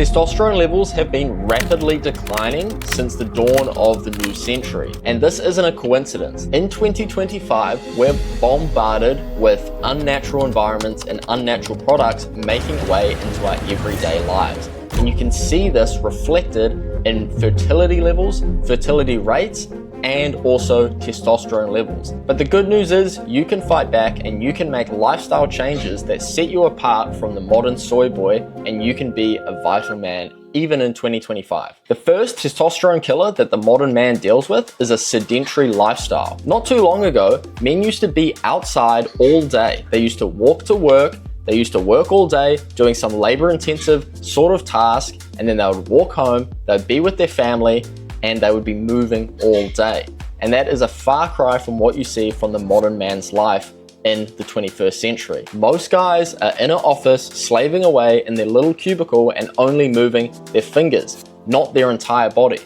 Testosterone levels have been rapidly declining since the dawn of the new century, and this isn't a coincidence. In 2025, we're bombarded with unnatural environments and unnatural products making way into our everyday lives. And you can see this reflected in fertility levels, fertility rates, and also testosterone levels. But the good news is you can fight back and you can make lifestyle changes that set you apart from the modern soy boy, and you can be a vital man even in 2025. The first testosterone killer that the modern man deals with is a sedentary lifestyle. Not too long ago, men used to be outside all day. They used to walk to work, they used to work all day doing some labor-intensive sort of task, and then they would walk home, they'd be with their family, and they would be moving all day. And that is a far cry from what you see from the modern man's life in the 21st century. Most guys are in an office slaving away in their little cubicle and only moving their fingers, not their entire body.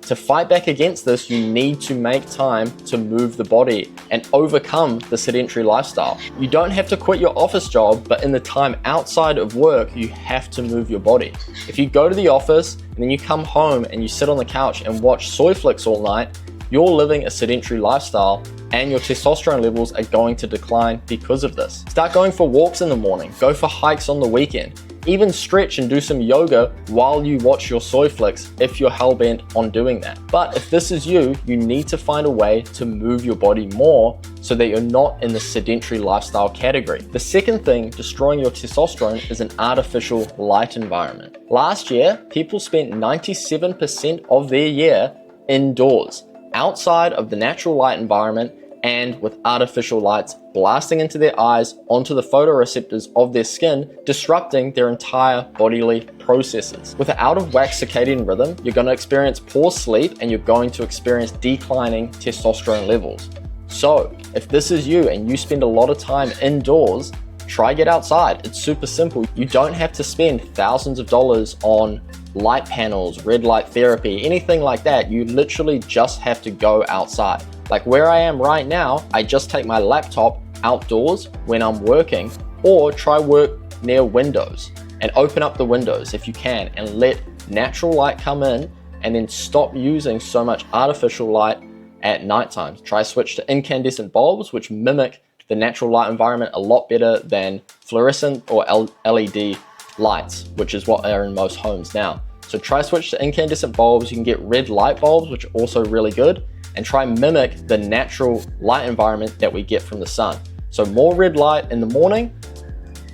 To fight back against this, you need to make time to move the body and overcome the sedentary lifestyle. You don't have to quit your office job, but in the time outside of work, you have to move your body. If you go to the office and then you come home and you sit on the couch and watch soy flicks all night, you're living a sedentary lifestyle and your testosterone levels are going to decline because of this. Start going for walks in the morning, go for hikes on the weekend. Even stretch and do some yoga while you watch your soy flicks if you're hell-bent on doing that. But if this is you, you need to find a way to move your body more so that you're not in the sedentary lifestyle category. The second thing destroying your testosterone is an artificial light environment. Last year, people spent 97% of their year indoors, outside of the natural light environment, and with artificial lights blasting into their eyes onto the photoreceptors of their skin, disrupting their entire bodily processes. With an out-of-whack circadian rhythm, you're going to experience poor sleep and you're going to experience declining testosterone levels. So, if this is you and you spend a lot of time indoors, try get outside. It's super simple. You don't have to spend thousands of dollars on light panels, red light therapy, anything like that. You literally just have to go outside. Like where I am right now, I just take my laptop outdoors when I'm working, or try work near windows and open up the windows if you can and let natural light come in, and then stop using so much artificial light at nighttime. Try switch to incandescent bulbs, which mimic the natural light environment a lot better than fluorescent or LED lights, which is what are in most homes now. So try switch to incandescent bulbs. You can get red light bulbs, which are also really good, and try mimic the natural light environment that we get from the sun. So more red light in the morning,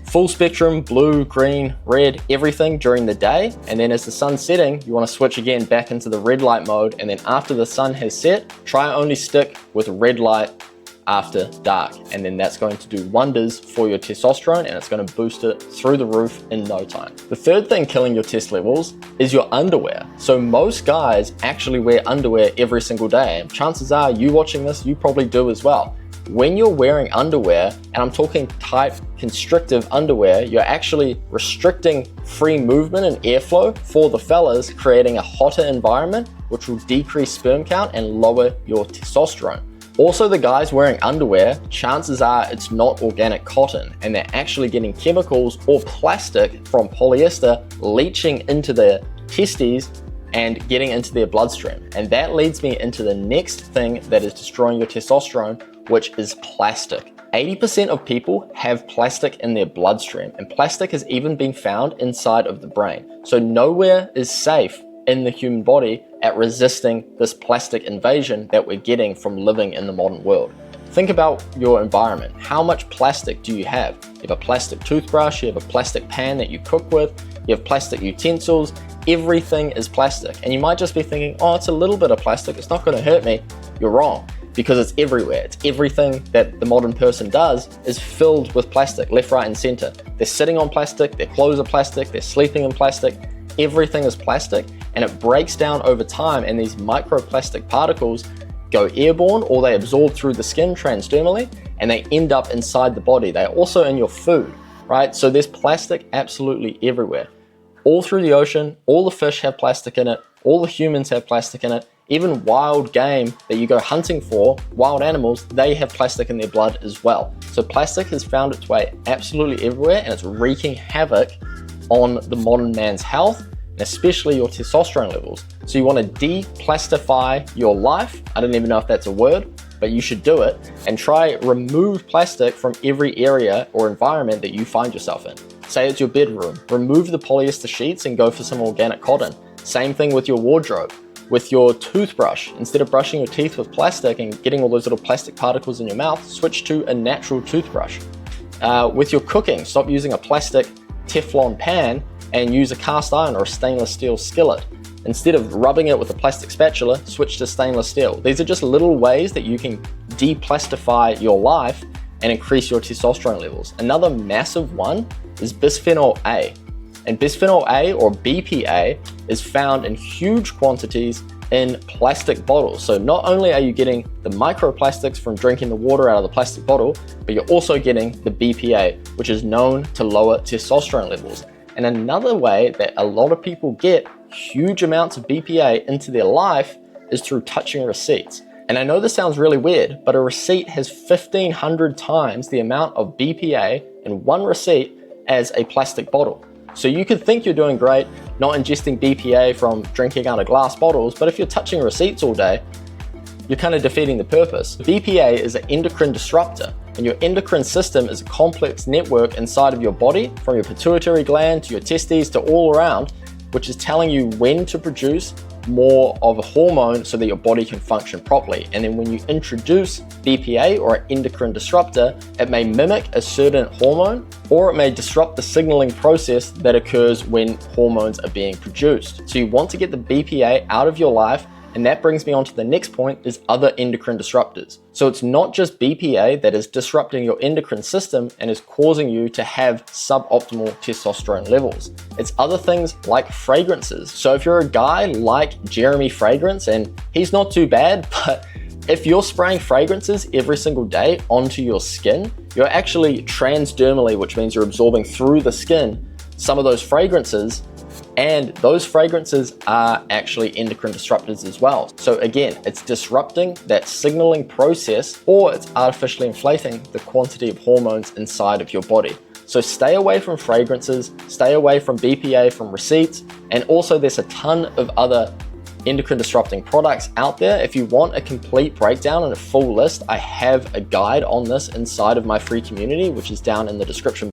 full spectrum, blue, green, red, everything during the day. And then as the sun's setting, you want to switch again back into the red light mode. And then after the sun has set, try only stick with red light after dark, and then that's going to do wonders for your testosterone, and it's going to boost it through the roof in no time. The third thing killing your test levels is your underwear. So most guys actually wear underwear every single day, and chances are you watching this, you probably do as well. When you're wearing underwear, and I'm talking tight constrictive underwear, you're actually restricting free movement and airflow for the fellas, creating a hotter environment which will decrease sperm count and lower your testosterone. Also, the guys wearing underwear, chances are it's not organic cotton, and they're actually getting chemicals or plastic from polyester leaching into their testes and getting into their bloodstream. And that leads me into the next thing that is destroying your testosterone, which is plastic. 80% of people have plastic in their bloodstream, and plastic has even been found inside of the brain. So nowhere is safe in the human body at resisting this plastic invasion that we're getting from living in the modern world. Think about your environment. How much plastic do you have? You have a plastic toothbrush, you have a plastic pan that you cook with, you have plastic utensils, everything is plastic. And you might just be thinking, oh, it's a little bit of plastic, it's not gonna hurt me. You're wrong, because it's everywhere. It's everything that the modern person does is filled with plastic, left, right, and center. They're sitting on plastic, their clothes are plastic, they're sleeping in plastic, everything is plastic, and it breaks down over time, and these microplastic particles go airborne, or they absorb through the skin transdermally, and they end up inside the body. They're also in your food, right? So there's plastic absolutely everywhere. All through the ocean, all the fish have plastic in it, all the humans have plastic in it, even wild game that you go hunting for, wild animals, they have plastic in their blood as well. So plastic has found its way absolutely everywhere, and it's wreaking havoc on the modern man's health. and especially your testosterone levels. So you want to deplastify your life. I don't even know if that's a word, but you should do it, and try remove plastic from every area or environment that you find yourself in. Say it's your bedroom, remove the polyester sheets and go for some organic cotton. Same thing with your wardrobe. With your toothbrush, instead of brushing your teeth with plastic and getting all those little plastic particles in your mouth, switch to a natural toothbrush. With your cooking, stop using a plastic Teflon pan and use a cast iron or a stainless steel skillet. Instead of rubbing it with a plastic spatula, switch to stainless steel. These are just little ways that you can deplastify your life and increase your testosterone levels. Another massive one is bisphenol A. And bisphenol A, or BPA, is found in huge quantities in plastic bottles. So not only are you getting the microplastics from drinking the water out of the plastic bottle, but you're also getting the BPA, which is known to lower testosterone levels. And another way that a lot of people get huge amounts of BPA into their life is through touching receipts. And I know this sounds really weird, but a receipt has 1,500 times the amount of BPA in one receipt as a plastic bottle. So you could think you're doing great not ingesting BPA from drinking out of glass bottles, but if you're touching receipts all day, you're kind of defeating the purpose. BPA is an endocrine disruptor, and your endocrine system is a complex network inside of your body, from your pituitary gland to your testes to all around, which is telling you when to produce more of a hormone so that your body can function properly. And then when you introduce BPA, or an endocrine disruptor, it may mimic a certain hormone, or it may disrupt the signaling process that occurs when hormones are being produced. So you want to get the BPA out of your life. And that brings me on to the next point, is other endocrine disruptors. So it's not just BPA that is disrupting your endocrine system and is causing you to have suboptimal testosterone levels. It's other things like fragrances. So if you're a guy like Jeremy Fragrance, and he's not too bad, but if you're spraying fragrances every single day onto your skin, you're actually transdermally, which means you're absorbing through the skin some of those fragrances. And those fragrances are actually endocrine disruptors as well. So again, it's disrupting that signaling process, or it's artificially inflating the quantity of hormones inside of your body. So stay away from fragrances, stay away from BPA from receipts, and also there's a ton of other endocrine disrupting products out there. If you want a complete breakdown and a full list, I have a guide on this inside of my free community, which is down in the description